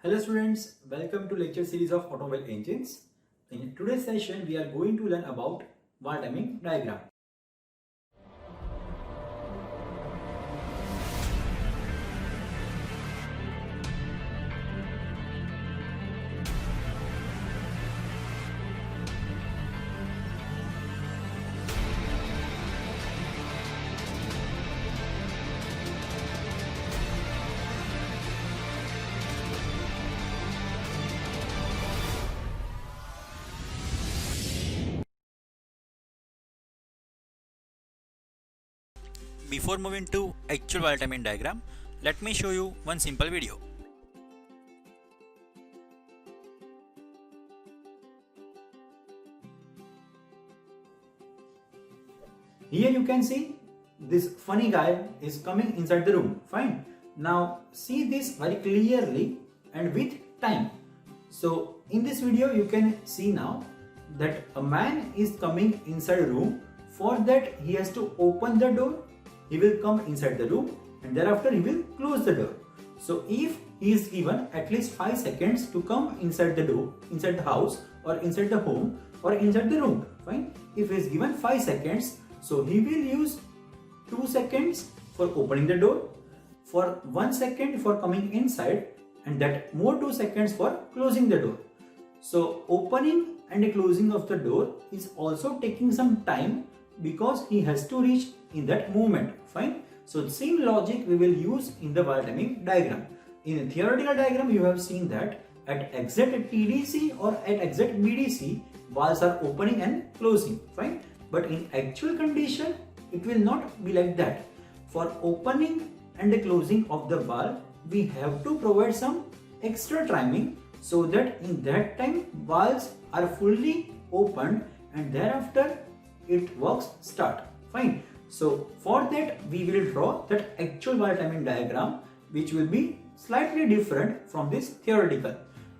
Hello students, welcome to lecture series of automobile engines. In today's session, we are going to learn about valve timing diagram. Before moving to actual valve timing diagram, let me show you one simple video. Here you can see this funny guy is coming inside the room. Fine. Now see this very clearly and with time. So in this video you can see now that a man is coming inside a room. For that he has to open the door. He will come inside the room and thereafter he will close the door. So if he is given at least 5 seconds to come inside the door, inside the house or inside the home or inside the room, fine. If he is given 5 seconds, so he will use 2 seconds for opening the door, for 1 second for coming inside and that more 2 seconds for closing the door. So opening and closing of the door is also taking some time because he has to reach in that moment. Fine. So the same logic we will use in the valve timing diagram. In a theoretical diagram you have seen that at exact TDC or at exact BDC valves are opening and closing. Fine. But in actual condition it will not be like that. For opening and closing of the valve we have to provide some extra timing so that in that time valves are fully opened and thereafter it works start. Fine. So for that we will draw that actual valve timing diagram which will be slightly different from this theoretical.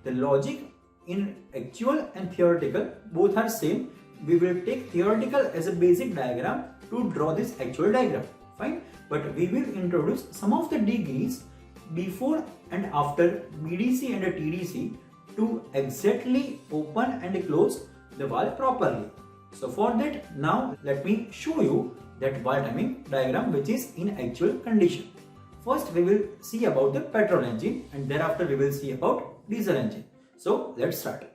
The logic in actual and theoretical both are same. We will take theoretical as a basic diagram to draw this actual diagram. Fine. But we will introduce some of the degrees before and after BDC and TDC to exactly open and close the valve properly. So for that now let me show you that valve timing diagram which is in actual condition. First we will see about the petrol engine and thereafter we will see about diesel engine. So let's start.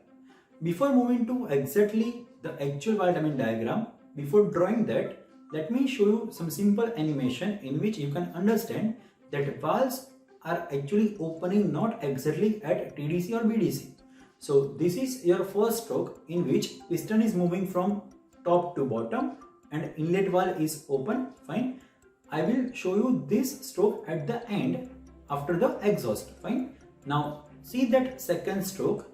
Before moving to exactly the actual valve timing diagram, before drawing that, let me show you some simple animation in which you can understand that valves are actually opening not exactly at TDC or BDC. So this is your first stroke in which piston is moving from top to bottom and inlet valve is open. Fine. I will show you this stroke at the end after the exhaust. Fine. Now see that second stroke.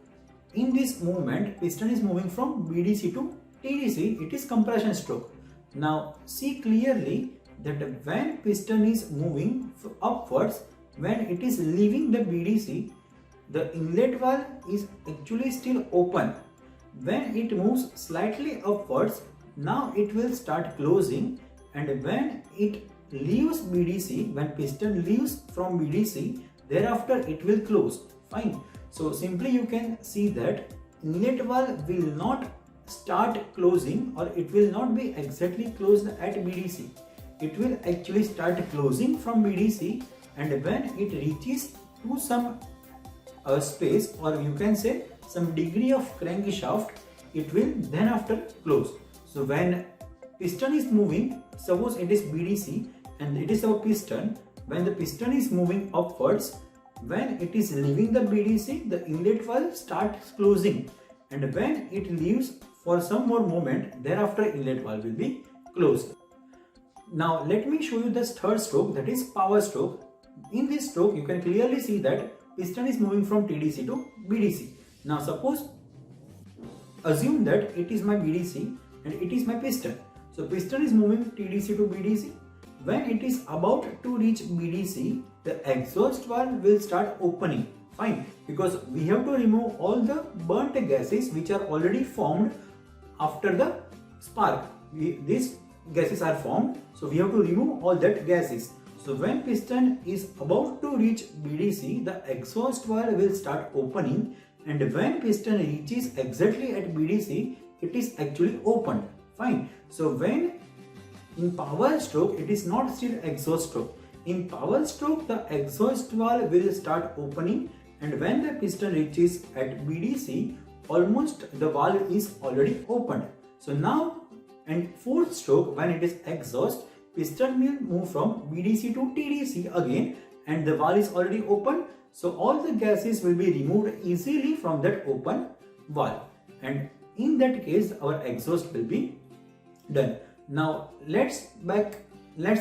In this movement piston is moving from BDC to TDC. It is compression stroke. Now see clearly that when piston is moving upwards, when it is leaving the BDC, the inlet valve is actually still open. When it moves slightly upwards, now it will start closing, and when it leaves BDC, when piston leaves from BDC, thereafter it will close. Fine. So simply you can see that inlet valve will not start closing or it will not be exactly closed at BDC. It will actually start closing from BDC, and when it reaches to some space or you can say some degree of crankshaft, it will then after close. So when piston is moving, suppose it is BDC and it is our piston, when the piston is moving upwards, when it is leaving the BDC, the inlet valve starts closing, and when it leaves for some more moment, thereafter inlet valve will be closed. Now let me show you this third stroke, that is power stroke. In this stroke you can clearly see that piston is moving from TDC to BDC. Now suppose assume that it is my BDC and it is my piston. So piston is moving TDC to BDC. When it is about to reach BDC, the exhaust valve will start opening. Fine. Because we have to remove all the burnt gases which are already formed after the spark. These gases are formed. So we have to remove all that gases. So when piston is about to reach BDC, the exhaust valve will start opening, and when piston reaches exactly at BDC, it is actually opened. Fine. So when in power stroke, it is not still exhaust stroke. In power stroke, the exhaust valve will start opening, and when the piston reaches at BDC, almost the valve is already opened. So now, and fourth stroke, when it is exhaust, piston will move from BDC to TDC again, and the valve is already open. So all the gases will be removed easily from that open valve, and in that case our exhaust will be done. Now let's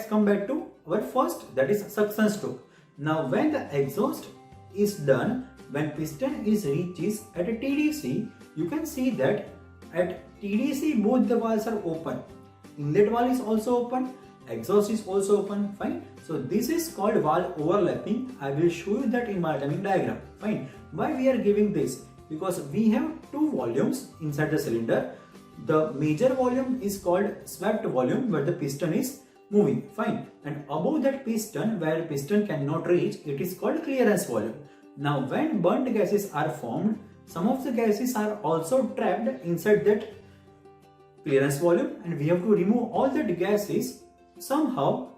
come back to our first, that is suction stroke. Now when the exhaust is done, when piston is reaches at a TDC, you can see that at TDC both the valves are open. Inlet valve is also open, exhaust is also open. Fine. So this is called valve overlapping. I will show you that in my timing diagram. Fine. Why we are giving this? Because we have two volumes inside the cylinder. The major volume is called swept volume, where the piston is moving. Fine. And above that piston, where piston cannot reach, it is called clearance volume. Now when burnt gases are formed, some of the gases are also trapped inside that clearance volume, and we have to remove all the gases somehow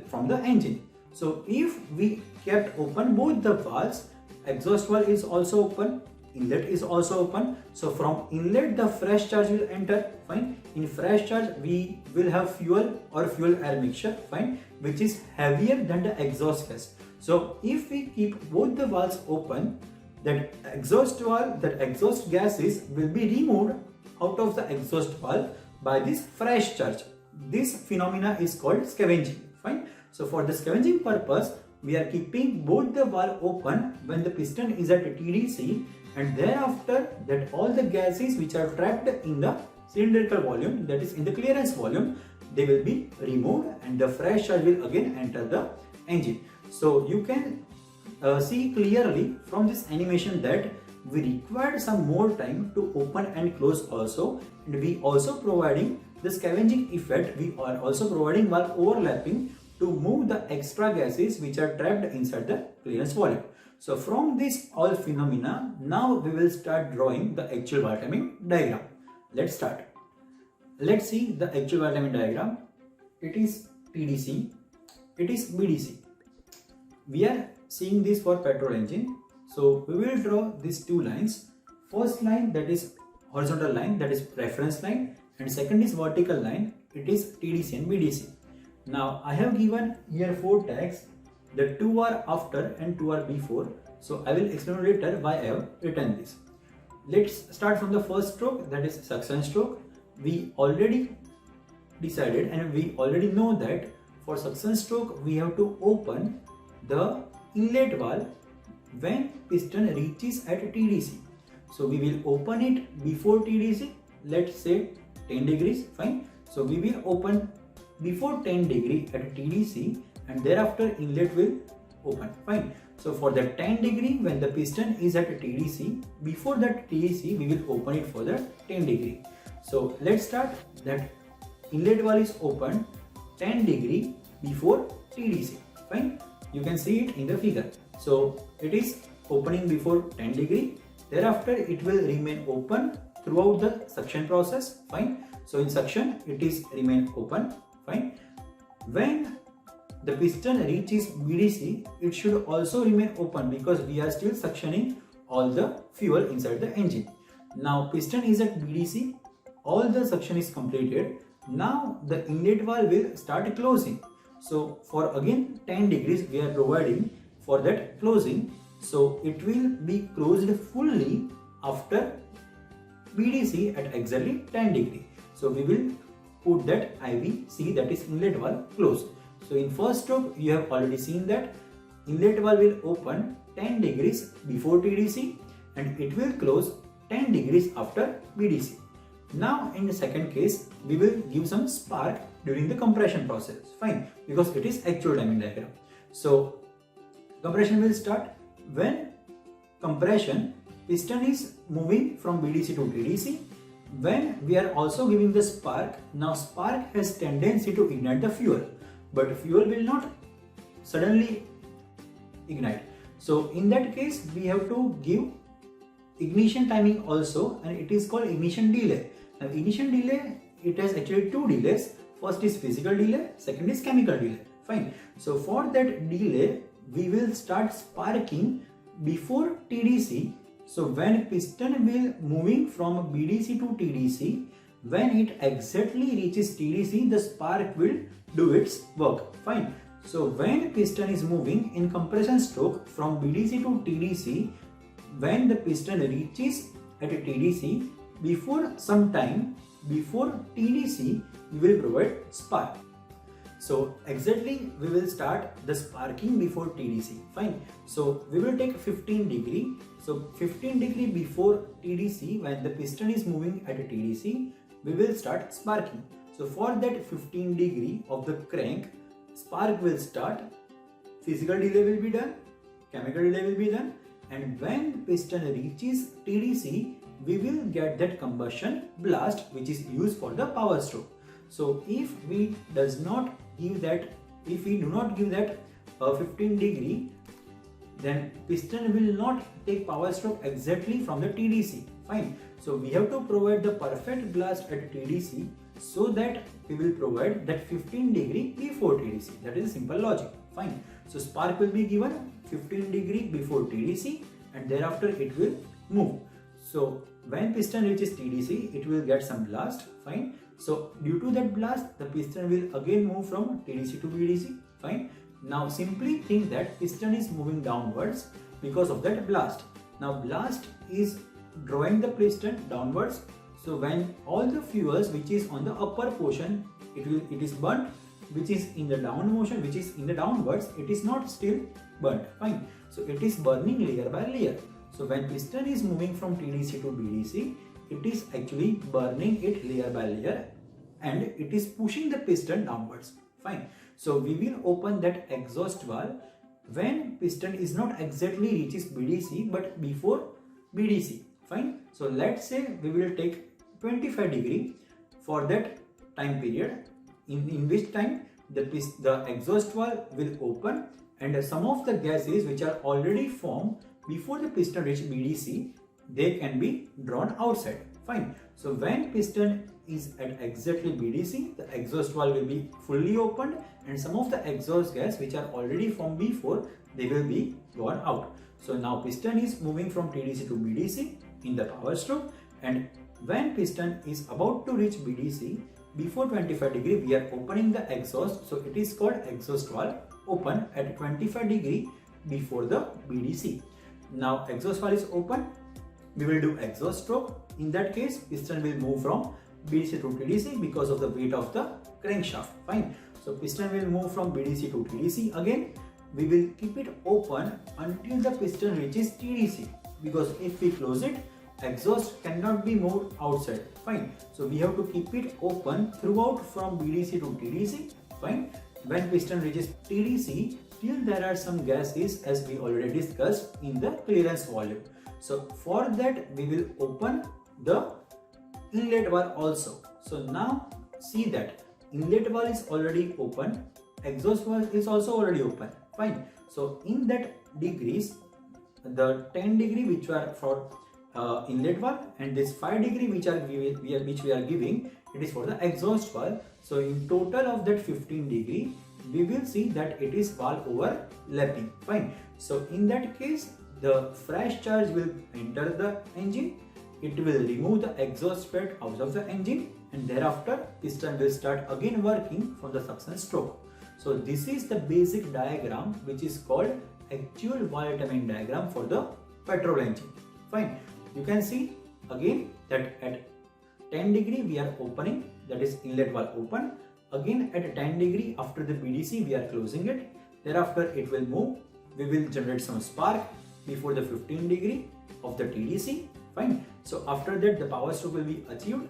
from the engine. So if we kept open both the valves, exhaust valve is also open, inlet is also open. So from inlet the fresh charge will enter. Fine. In fresh charge we will have fuel or fuel air mixture. Fine. Which is heavier than the exhaust gas. So if we keep both the valves open, that exhaust gases will be removed out of the exhaust valve by this fresh charge. This phenomena is called scavenging. Fine. So for the scavenging purpose, we are keeping both the valve open when the piston is at TDC, and thereafter that all the gases which are trapped in the cylindrical volume, that is in the clearance volume, they will be removed, and the fresh charge will again enter the engine. So you can see clearly from this animation that we required some more time to open and close also, and we also providing the scavenging effect. We are also providing valve overlapping to move the extra gases which are trapped inside the clearance volume. So from this all phenomena, now we will start drawing the actual valve timing diagram. Let's start. Let's see the actual valve timing diagram. It is TDC, it is BDC. We are seeing this for petrol engine. So we will draw these two lines. First line, that is horizontal line, that is reference line, and second is vertical line, it is TDC and BDC. Now I have given here 4 tags. The 2 are after and 2 are before. So I will explain later why I have written this. Let's start from the first stroke, that is suction stroke. We already decided and we already know that for suction stroke we have to open the inlet valve when piston reaches at TDC. So we will open it before TDC, let's say 10 degrees. Fine. So we will open before 10 degree at TDC, and thereafter inlet will open. Fine. So for the 10 degree, when the piston is at TDC, before that TDC we will open it for the 10 degree. So let's start. That inlet valve is open 10 degree before TDC. Fine. You can see it in the figure. So it is opening before 10 degree. Thereafter it will remain open throughout the suction process. Fine. So in suction it is remain open. Fine. When the piston reaches BDC, it should also remain open because we are still suctioning all the fuel inside the engine. Now piston is at BDC, all the suction is completed. Now the inlet valve will start closing. So for again 10 degrees we are providing for that closing. So it will be closed fully after BDC at exactly 10 degree. So we will put that IVC, that is inlet valve, closed. So in first stroke you have already seen that inlet valve will open 10 degrees before TDC and it will close 10 degrees after BDC. Now in the second case we will give some spark during the compression process. Fine, because it is actual timing diagram. So compression will start when compression piston is moving from BDC to TDC. When we are also giving the spark, now spark has tendency to ignite the fuel, but fuel will not suddenly ignite. So in that case we have to give ignition timing also, and it is called ignition delay. Now ignition delay, it has actually two delays. First is physical delay, second is chemical delay. Fine. So for that delay we will start sparking before TDC. So when piston will moving from BDC to TDC, when it exactly reaches TDC, the spark will do its work. Fine. So when piston is moving in compression stroke from BDC to TDC, when the piston reaches at a TDC, before some time before TDC, we will provide spark. So exactly we will start the sparking before TDC. Fine. So we will take 15 degree. So 15 degree before TDC, when the piston is moving at a TDC, we will start sparking. So for that 15 degree of the crank, spark will start, physical delay will be done, chemical delay will be done, and when piston reaches TDC, we will get that combustion blast which is used for the power stroke. So if we do not give that 15 degree, then piston will not take power stroke exactly from the TDC. Fine. So we have to provide the perfect blast at TDC, so that we will provide that 15 degree before TDC. That is simple logic. Fine. So spark will be given 15 degree before TDC, and thereafter it will move. So when piston reaches TDC, it will get some blast. Fine. So due to that blast, the piston will again move from TDC to BDC. Fine. Now simply think that piston is moving downwards because of that blast. Now blast is drawing the piston downwards. So when all the fuels which is on the upper portion, it is burnt, which is in the down motion, which is in the downwards, it is not still burnt. Fine. So it is burning layer by layer. So when piston is moving from TDC to BDC, it is actually burning it layer by layer, and it is pushing the piston downwards. Fine. So we will open that exhaust valve when piston is not exactly reaches BDC but before BDC. Fine. So let's say we will take 25 degree for that time period, in which time the exhaust valve will open, and some of the gases which are already formed before the piston reach BDC, they can be drawn outside. Fine. So when piston is at exactly BDC, the exhaust valve will be fully opened, and some of the exhaust gas which are already formed before, they will be gone out. So now piston is moving from TDC to BDC in the power stroke, and when piston is about to reach BDC, before 25 degree we are opening the exhaust. So it is called exhaust valve open at 25 degree before the BDC. Now exhaust valve is open, we will do exhaust stroke. In that case, piston will move from BDC to TDC because of the weight of the crankshaft. Fine. So piston will move from BDC to TDC. Again, we will keep it open until the piston reaches TDC, because if we close it, exhaust cannot be moved outside. Fine. So we have to keep it open throughout from BDC to TDC. Fine. When piston reaches TDC, still there are some gases, as we already discussed, in the clearance volume. So for that we will open the inlet valve also. So now see that inlet valve is already open, exhaust valve is also already open. Fine. So in that degrees, the 10 degree which are for inlet valve, and this 5 degree which we are giving, it is for the exhaust valve. So in total of that 15 degree, we will see that it is valve overlapping. Fine. So in that case, the fresh charge will enter the engine, it will remove the exhaust spread out of the engine, and thereafter piston will start again working from the suction stroke. So this is the basic diagram which is called actual valve timing diagram for the petrol engine. Fine. You can see again that at 10 degree we are opening, that is inlet valve open. Again at 10 degree after the BDC we are closing it. Thereafter it will move. We will generate some spark before the 15 degree of the TDC. Fine. So after that the power stroke will be achieved.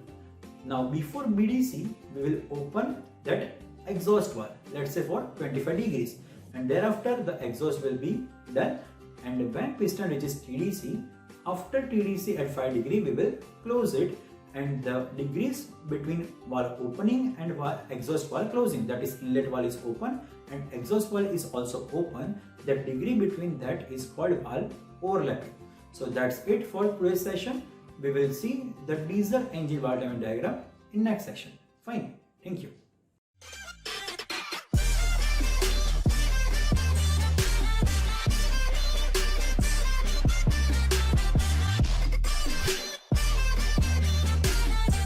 Now before BDC we will open that exhaust valve, let's say for 25 degrees, and thereafter the exhaust will be done, and when piston reaches TDC, after TDC at 5 degree we will close it, and the degrees between valve opening and exhaust valve closing, that is inlet valve is open and exhaust valve is also open, the degree between that is called valve overlapping. So that's it for today's session. We will see the diesel engine valve timing diagram in next session. Fine. Thank you.